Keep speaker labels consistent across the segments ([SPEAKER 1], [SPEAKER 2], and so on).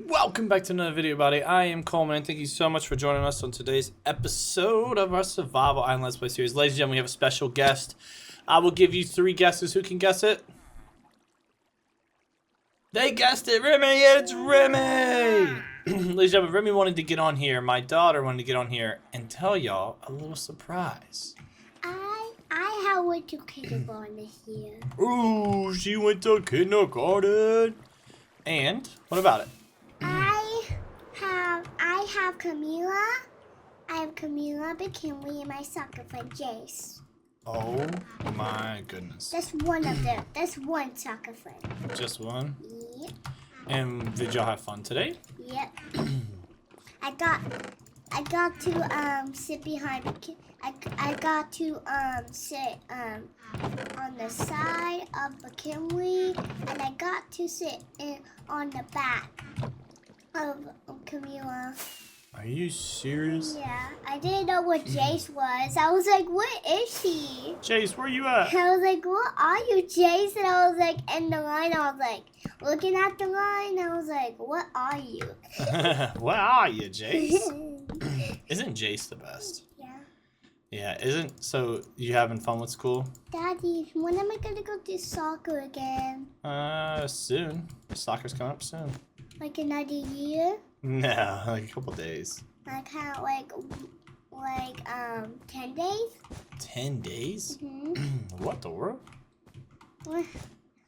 [SPEAKER 1] Welcome back to another video, buddy. I am Coleman, and thank you so much for joining us on today's episode of our Survival Island Let's Play series. Ladies and gentlemen, we have a special guest. I will give you 3 guesses. Who can guess it? They guessed it! Remy! It's Remy! Ladies and gentlemen, Remy wanted to get on here. My daughter wanted to get on here and tell y'all a little surprise.
[SPEAKER 2] I went to kindergarten this year.
[SPEAKER 1] Ooh, she went to kindergarten. And what about it?
[SPEAKER 2] I have Camila. I have Camila McKinley and my soccer friend Jace.
[SPEAKER 1] Oh my goodness.
[SPEAKER 2] That's one of them. That's one soccer friend.
[SPEAKER 1] Just one?
[SPEAKER 2] Yep.
[SPEAKER 1] And did y'all have fun today?
[SPEAKER 2] Yep. I got to sit behind. I got to sit on the side of McKinley, and I got to sit on the back of Camila.
[SPEAKER 1] Are you serious?
[SPEAKER 2] Yeah, I didn't know what Jace was. I was like, what is he?
[SPEAKER 1] Jace, where you at?
[SPEAKER 2] I was like, what are you, Jace? And I was like, in the line, I was like, looking at the line, I was like, what are you?
[SPEAKER 1] Where are you, Jace? Isn't Jace the best?
[SPEAKER 2] Yeah.
[SPEAKER 1] Yeah, so you having fun with school?
[SPEAKER 2] Daddy, when am I gonna go do soccer again?
[SPEAKER 1] Soon. Soccer's coming up soon.
[SPEAKER 2] Like another year?
[SPEAKER 1] No, like a couple days.
[SPEAKER 2] Like how, like 10 days?
[SPEAKER 1] 10 days?
[SPEAKER 2] Mm-hmm.
[SPEAKER 1] What the world?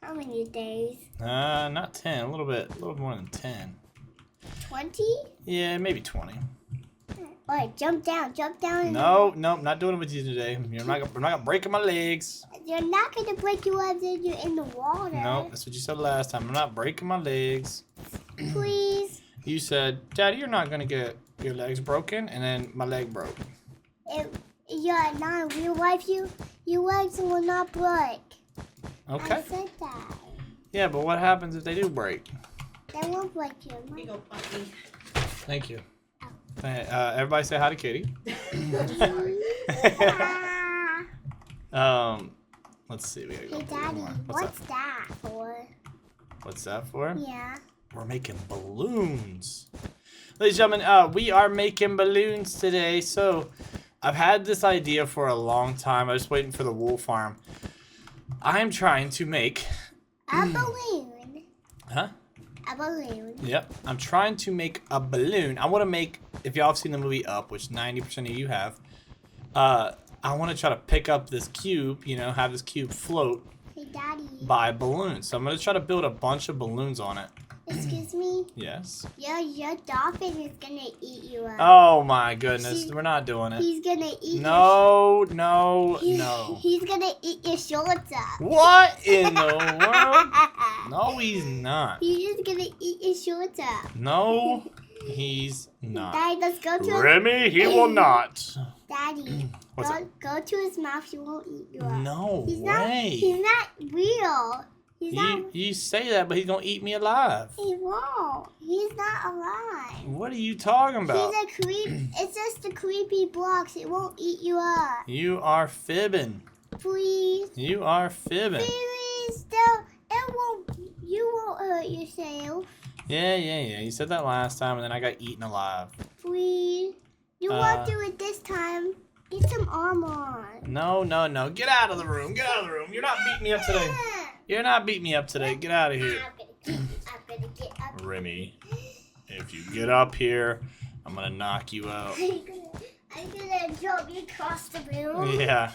[SPEAKER 2] How many days?
[SPEAKER 1] Not 10. A little more than 10.
[SPEAKER 2] 20?
[SPEAKER 1] Yeah, maybe 20.
[SPEAKER 2] Alright, jump down.
[SPEAKER 1] No, not doing it with you today. We're not gonna break my legs.
[SPEAKER 2] You're not gonna break your legs if you're in the water.
[SPEAKER 1] No, that's what you said last time. I'm not breaking my legs.
[SPEAKER 2] Please.
[SPEAKER 1] You said, Daddy, you're not gonna get your legs broken, and then my leg broke.
[SPEAKER 2] You're not in real life. Your legs will not break.
[SPEAKER 1] Okay.
[SPEAKER 2] I said that.
[SPEAKER 1] Yeah, but what happens if they do break?
[SPEAKER 2] They won't break your legs.
[SPEAKER 3] Here you go, puppy.
[SPEAKER 1] Thank you. Everybody say hi to Katie. Let's see. We gotta go
[SPEAKER 2] Hey,
[SPEAKER 1] through
[SPEAKER 2] Daddy,
[SPEAKER 1] more.
[SPEAKER 2] what's that for?
[SPEAKER 1] What's that for?
[SPEAKER 2] Yeah.
[SPEAKER 1] We're making balloons. Ladies and gentlemen, we are making balloons today. So, I've had this idea for a long time. I was waiting for the wool farm. I'm trying to make...
[SPEAKER 2] A balloon.
[SPEAKER 1] Huh?
[SPEAKER 2] A balloon.
[SPEAKER 1] Yep. I'm trying to make a balloon. I want to make... If y'all have seen the movie Up, which 90% of you have, I want to try to pick up this cube, have this cube float
[SPEAKER 2] Hey, Daddy.
[SPEAKER 1] by balloons. So I'm going to try to build a bunch of balloons on it.
[SPEAKER 2] Excuse me?
[SPEAKER 1] Yes?
[SPEAKER 2] Your dolphin is gonna eat you up.
[SPEAKER 1] Oh my goodness. We're not doing it.
[SPEAKER 2] He's gonna eat
[SPEAKER 1] No.
[SPEAKER 2] He's gonna eat your shorts up.
[SPEAKER 1] What in the world? No, he's not.
[SPEAKER 2] He's just gonna eat your shorts up.
[SPEAKER 1] No, he's not.
[SPEAKER 2] Daddy, let's go to
[SPEAKER 1] Remy, he will not.
[SPEAKER 2] Daddy,
[SPEAKER 1] What's up?
[SPEAKER 2] go to his mouth. He won't eat you up.
[SPEAKER 1] No
[SPEAKER 2] He's
[SPEAKER 1] way.
[SPEAKER 2] He's not real.
[SPEAKER 1] You say that, but he's going to eat me alive.
[SPEAKER 2] He won't. He's not alive.
[SPEAKER 1] What are you talking about?
[SPEAKER 2] He's a creep. It's just the creepy blocks. It won't eat you up.
[SPEAKER 1] You are fibbing.
[SPEAKER 2] Please.
[SPEAKER 1] You are fibbing.
[SPEAKER 2] Please, it won't. You won't hurt yourself.
[SPEAKER 1] Yeah. You said that last time, and then I got eaten alive.
[SPEAKER 2] Please. You won't do it this time. Get some armor on.
[SPEAKER 1] No. Get out of the room. Get out of the room. You're not beating me up today. You're not beating me up today. Get out of here.
[SPEAKER 2] I'm gonna get up.
[SPEAKER 1] Remy, if you get up here, I'm going to knock you out.
[SPEAKER 2] I'm gonna jump you across the room.
[SPEAKER 1] Yeah,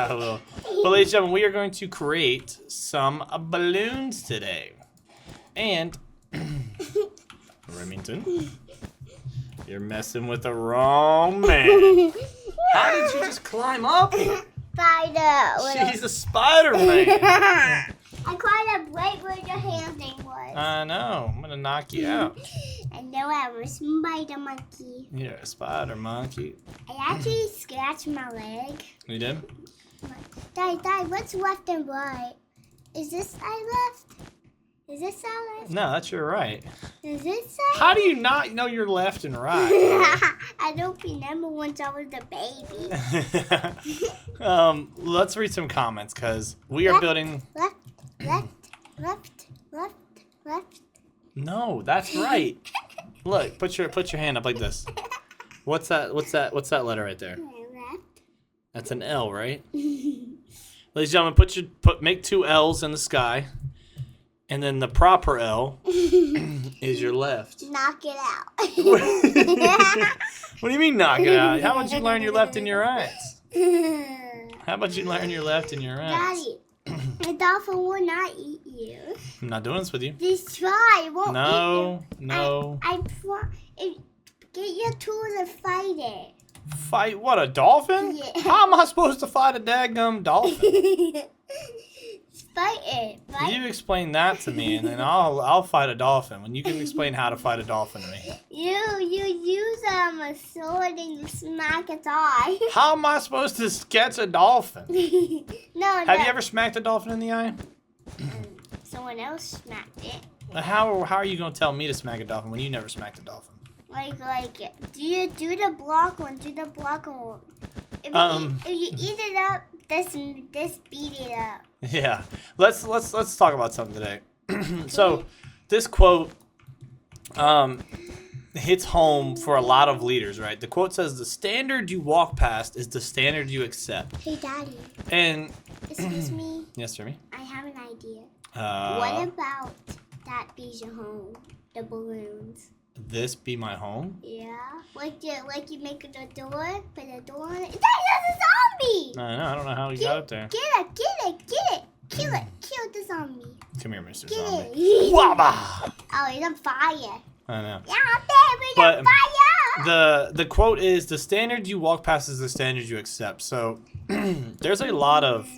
[SPEAKER 1] I will. But ladies and gentlemen, we are going to create some balloons today. And, Remington, you're messing with the wrong man. How did you just climb up here?
[SPEAKER 2] Spider.
[SPEAKER 1] She's a Spider-Man.
[SPEAKER 2] I climbed up right where your hand thing was.
[SPEAKER 1] I know. I'm going to knock you out.
[SPEAKER 2] I know I'm a spider monkey.
[SPEAKER 1] You're a spider monkey.
[SPEAKER 2] I actually scratched my leg.
[SPEAKER 1] You did?
[SPEAKER 2] Daddy, what's left and right? Is this side left? Is this side left?
[SPEAKER 1] No, that's your right.
[SPEAKER 2] Is this side?
[SPEAKER 1] How do you not know your left and right?
[SPEAKER 2] I don't remember once I was a baby.
[SPEAKER 1] Let's read some comments because we are building.
[SPEAKER 2] Left,
[SPEAKER 1] No, that's right. Look, put your hand up like this. What's that letter right there? That's an L, right? Ladies and gentlemen, make 2 L's in the sky. And then the proper L is your left.
[SPEAKER 2] Knock it out.
[SPEAKER 1] What do you mean knock it out? How about you learn your left and your right? How about you learn your left and your right?
[SPEAKER 2] Daddy, the dolphin will not eat you.
[SPEAKER 1] I'm not doing this with you.
[SPEAKER 2] Just try. It won't eat you.
[SPEAKER 1] No.
[SPEAKER 2] Get your tools and fight it.
[SPEAKER 1] Fight what, a dolphin?
[SPEAKER 2] Yeah.
[SPEAKER 1] How am I supposed to fight a daggum dolphin?
[SPEAKER 2] Fight it.
[SPEAKER 1] You explain that to me, and then I'll fight a dolphin. When you can explain how to fight a dolphin to me.
[SPEAKER 2] You use a sword and you smack its eye.
[SPEAKER 1] How am I supposed to sketch a dolphin?
[SPEAKER 2] No.
[SPEAKER 1] Have you ever smacked a dolphin in the eye?
[SPEAKER 2] Someone else smacked it.
[SPEAKER 1] How are you gonna tell me to smack a dolphin when you never smacked a dolphin?
[SPEAKER 2] Like, do you do the block one? Do the block one. If you eat it up, this beat it up.
[SPEAKER 1] Yeah, let's talk about something today. So, this quote hits home for a lot of leaders, right? The quote says, "The standard you walk past is the standard you accept."
[SPEAKER 2] Hey, Daddy.
[SPEAKER 1] And
[SPEAKER 2] Excuse me.
[SPEAKER 1] yes, Jeremy.
[SPEAKER 2] I have an idea. What about that bees your home? The balloons.
[SPEAKER 1] This be my home?
[SPEAKER 2] Yeah. Like you make the door, put a door on it. That's a zombie!
[SPEAKER 1] I don't know how you got up there.
[SPEAKER 2] Get it. Kill the zombie.
[SPEAKER 1] Come here, Mr.
[SPEAKER 2] Get
[SPEAKER 1] Zombie.
[SPEAKER 2] it.
[SPEAKER 1] Wabba!
[SPEAKER 2] Oh, he's on fire.
[SPEAKER 1] I know.
[SPEAKER 2] Yeah, baby,
[SPEAKER 1] But
[SPEAKER 2] on fire!
[SPEAKER 1] the quote is, "The standard you walk past is the standard you accept." So there's a lot of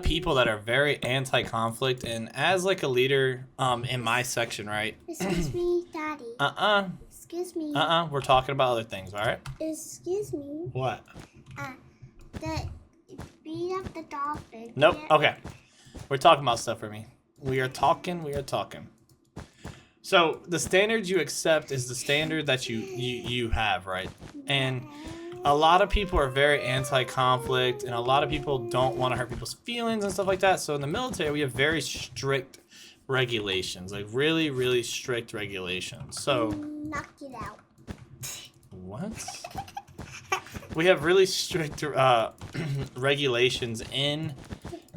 [SPEAKER 1] people that are very anti-conflict, and as like a leader in my section, right?
[SPEAKER 2] Excuse me, Daddy. Excuse me.
[SPEAKER 1] We're talking about other things, all right?
[SPEAKER 2] Excuse me.
[SPEAKER 1] What?
[SPEAKER 2] The beat up the dolphin.
[SPEAKER 1] Nope.
[SPEAKER 2] Yeah.
[SPEAKER 1] Okay. We're talking about stuff for me. We are talking. So the standard you accept is the standard that you have, right? And a lot of people are very anti-conflict, and a lot of people don't want to hurt people's feelings and stuff like that. So in the military, we have very strict regulations, like really, really strict regulations. So
[SPEAKER 2] knock it out.
[SPEAKER 1] what? We have really strict regulations in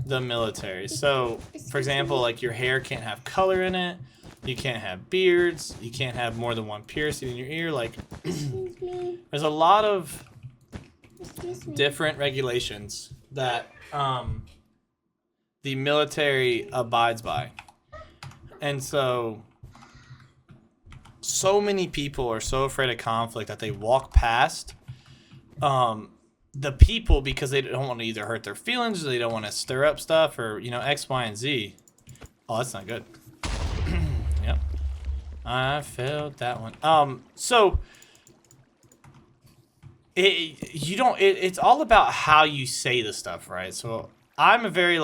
[SPEAKER 1] the military. So, for example, like your hair can't have color in it. You can't have beards. You can't have more than one piercing in your ear. Like,
[SPEAKER 2] Excuse me.
[SPEAKER 1] there's a lot of
[SPEAKER 2] Excuse me.
[SPEAKER 1] different regulations that the military abides by. And so many people are so afraid of conflict that they walk past the people because they don't want to either hurt their feelings or they don't want to stir up stuff or, X, Y, and Z. Oh, that's not good. Yep. I felt that one. So it's all about how you say the stuff, right? So I'm a very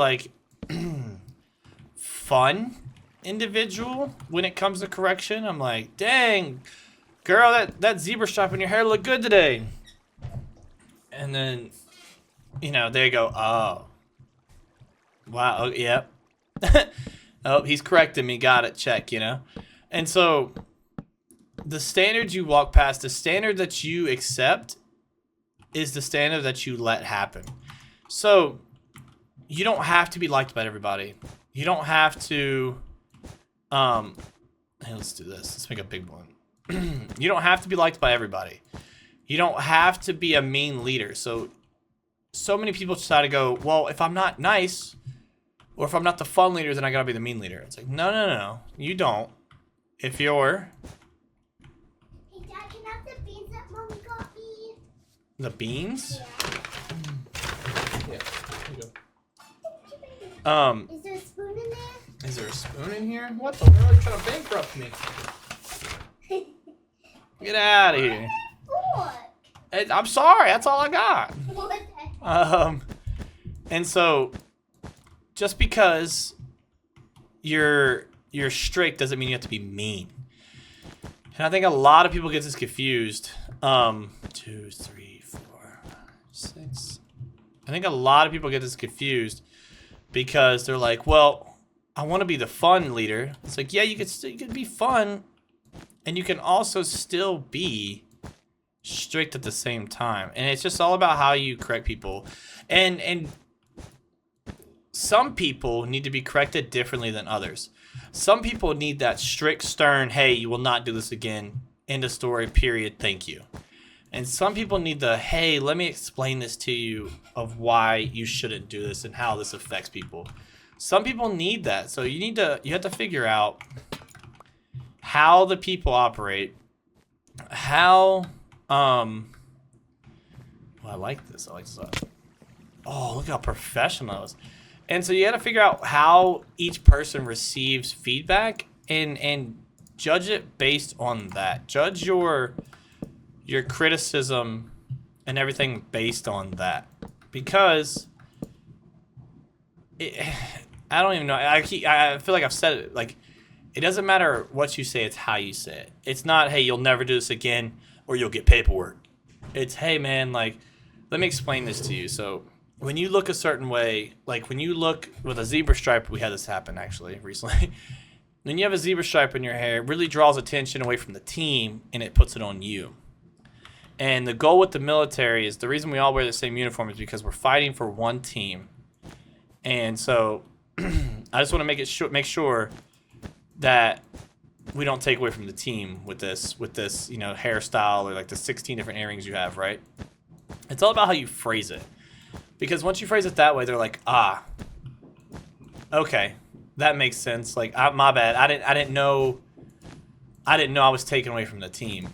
[SPEAKER 1] fun individual when it comes to correction. I'm like, dang, girl, that zebra stripe in your hair looked good today. And then, they go, oh, wow, oh, yep. Oh, he's correcting me. Got it. Check, And so the standard you walk past, the standard that you accept is the standard that you let happen. So you don't have to be liked by everybody. You don't have to, hey, let's do this. Let's make a big one. You don't have to be liked by everybody. You don't have to be a mean leader. So many people try to go, well, if I'm not nice, or if I'm not the fun leader, then I gotta be the mean leader. It's like, no. You don't. If you're...
[SPEAKER 2] Hey, Dad, can I have the beans that Mommy got me?
[SPEAKER 1] The beans?
[SPEAKER 2] Yeah.
[SPEAKER 1] Here you go.
[SPEAKER 2] Is there a spoon in there?
[SPEAKER 1] Is there a spoon in here? What the world? Are you trying to bankrupt me? Get out of here.
[SPEAKER 2] Fork.
[SPEAKER 1] I'm sorry. That's all I got.
[SPEAKER 2] What the heck?
[SPEAKER 1] And so, just because you're strict doesn't mean you have to be mean. And I think a lot of people get this confused. 2, 3, 4, 6. I think a lot of people get this confused because they're like, well, I want to be the fun leader. It's like, yeah, you could be fun, and you can also still be strict at the same time. And it's just all about how you correct people. And some people need to be corrected differently than others. Some people need that strict, stern, hey, you will not do this again. End of story, period, thank you. And some people need the, hey, let me explain this to you of why you shouldn't do this and how this affects people. Some people need that. So you have to figure out how the people operate, how, well, I like this. Oh, look how professional it is. And so you got to figure out how each person receives feedback and judge it based on that. Judge your criticism and everything based on that. Because I don't even know. I feel like I've said it. Like, it doesn't matter what you say, it's how you say it. It's not, hey, you'll never do this again or you'll get paperwork. It's, hey, man, like, let me explain this to you. So when you look a certain way, like when you look with a zebra stripe, we had this happen actually recently. When you have a zebra stripe in your hair, it really draws attention away from the team and it puts it on you. And the goal with the military is the reason we all wear the same uniform is because we're fighting for one team. And so I just want to make sure that we don't take away from the team with this, you know, hairstyle or like the 16 different earrings you have, right? It's all about how you phrase it. Because once you phrase it that way, they're like, ah, okay, that makes sense. Like, my bad. I didn't know I was taken away from the team.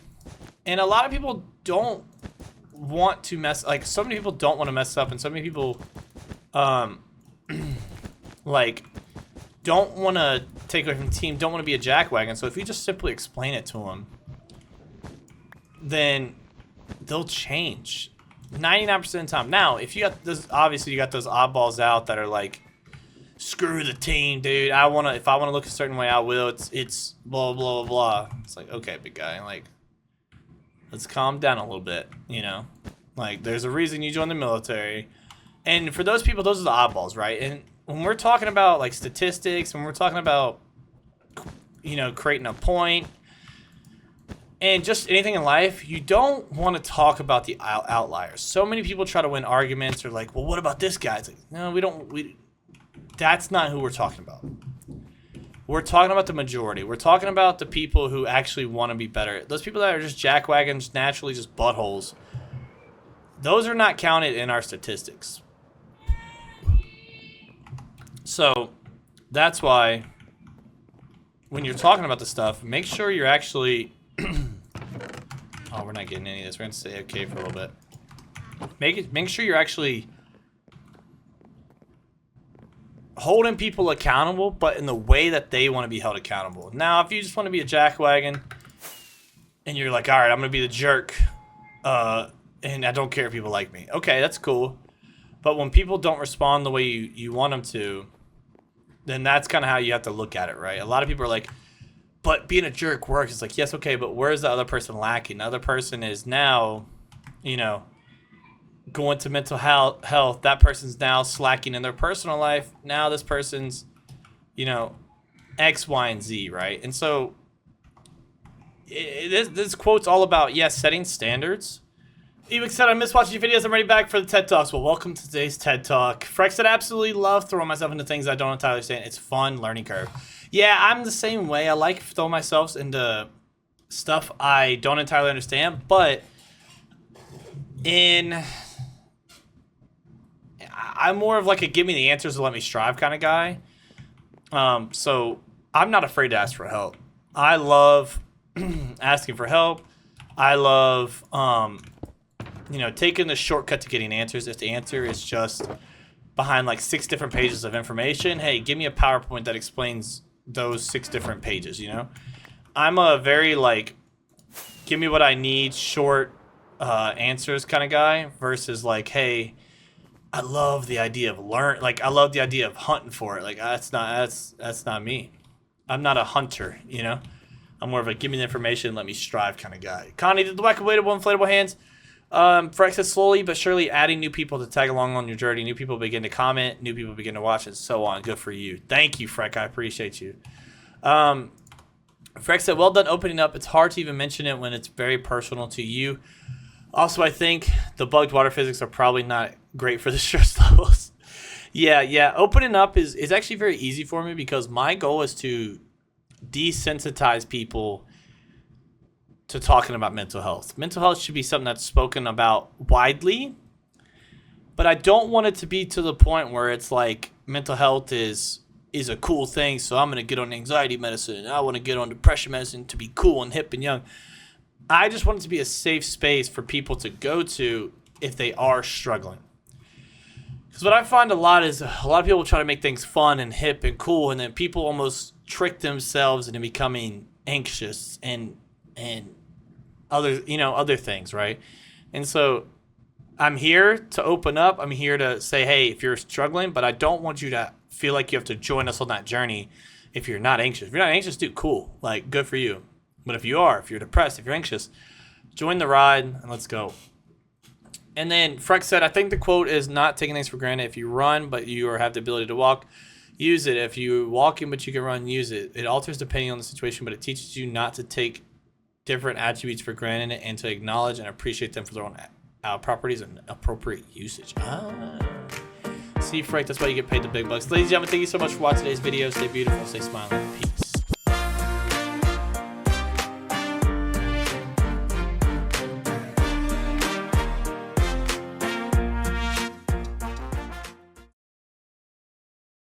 [SPEAKER 1] And a lot of people don't want to like, so many people don't want to mess up, and so many people, like, don't want to take away from the team, don't want to be a jackwagon. So if you just simply explain it to them, then they'll change 99% of the time. Now, if you got this, obviously you got those oddballs out that are like, screw the team, dude. If I want to look a certain way, I will. It's blah, blah, blah, blah. It's like, okay, big guy, like, let's calm down a little bit, you know? Like, there's a reason you joined the military. And for those people, those are the oddballs, right? And when we're talking about, like, statistics, when we're talking about, you know, creating a point, and just anything in life, you don't want to talk about the outliers. So many people try to win arguments or like, well, what about this guy? It's like, no, that's not who we're talking about. We're talking about the majority. We're talking about the people who actually want to be better. Those people that are just jackwagons, naturally just buttholes, those are not counted in our statistics. So that's why when you're talking about the stuff, make sure you're actually... Oh, we're not getting any of this. We're going to stay okay for a little bit. Make sure you're actually holding people accountable, but in the way that they want to be held accountable. Now, if you just want to be a jackwagon and you're like, all right, I'm going to be the jerk, and I don't care if people like me. Okay, that's cool. But when people don't respond the way you want them to, then that's kind of how you have to look at it, right? A lot of people are like, but being a jerk works. It's like, yes, okay, but where's the other person lacking? The other person is now, you know, going to mental health. That person's now slacking in their personal life. Now this person's, you know, X, Y, and Z, right? And so this quote's all about, yes, setting standards. Ewik said, I miss watching your videos. I'm ready back for the TED Talks. Well, welcome to today's TED Talk. Freck said, absolutely love throwing myself into things I don't entirely understand. It's fun, learning curve. Yeah, I'm the same way. I like throwing myself into stuff I don't entirely understand, but I'm more of like a give me the answers and let me strive kind of guy. So I'm not afraid to ask for help. I love asking for help. I love, you know, taking the shortcut to getting answers. If the answer is just behind like 6 different pages of information, hey, give me a PowerPoint that explains those 6 different pages, you know? I'm a very, like, give me what I need, short answers kind of guy versus, like, hey, I love the idea of I love the idea of hunting for it. Like, that's not me. I'm not a hunter, you know? I'm more of a give me the information, let me strive kind of guy. Connie did the whack-a-waitable inflatable hands. Freck says slowly but surely adding new people to tag along on your journey. New people begin to comment, new people begin to watch, and so on. Good for you. Thank you, Freck. I appreciate you. Freck said, well done opening up. It's hard to even mention it when it's very personal to you. Also, I think the bugged water physics are probably not great for the stress levels. Yeah. Opening up is actually very easy for me because my goal is to desensitize people to talking about mental health. Mental health should be something that's spoken about widely, but I don't want it to be to the point where it's like mental health is a cool thing, so I'm going to get on anxiety medicine and I want to get on depression medicine to be cool and hip and young. I just want it to be a safe space for people to go to if they are struggling. Because what I find a lot is a lot of people try to make things fun and hip and cool, and then people almost trick themselves into becoming anxious and other things, right? And so I'm here to open up. I'm here to say, hey, if you're struggling, but I don't want you to feel like you have to join us on that journey if you're not anxious. If you're not anxious, dude, cool. Like, good for you. But if you're depressed, if you're anxious, join the ride and let's go. And then Freck said, I think the quote is not taking things for granted. If you run, but you have the ability to walk, use it. If you're walking, but you can run, use it. It alters depending on the situation, but it teaches you not to take different attributes for granted and to acknowledge and appreciate them for their own properties and appropriate usage. See, Freck, that's why you get paid the big bucks. Ladies and gentlemen, thank you so much for watching today's video. Stay beautiful, stay smiling. Peace.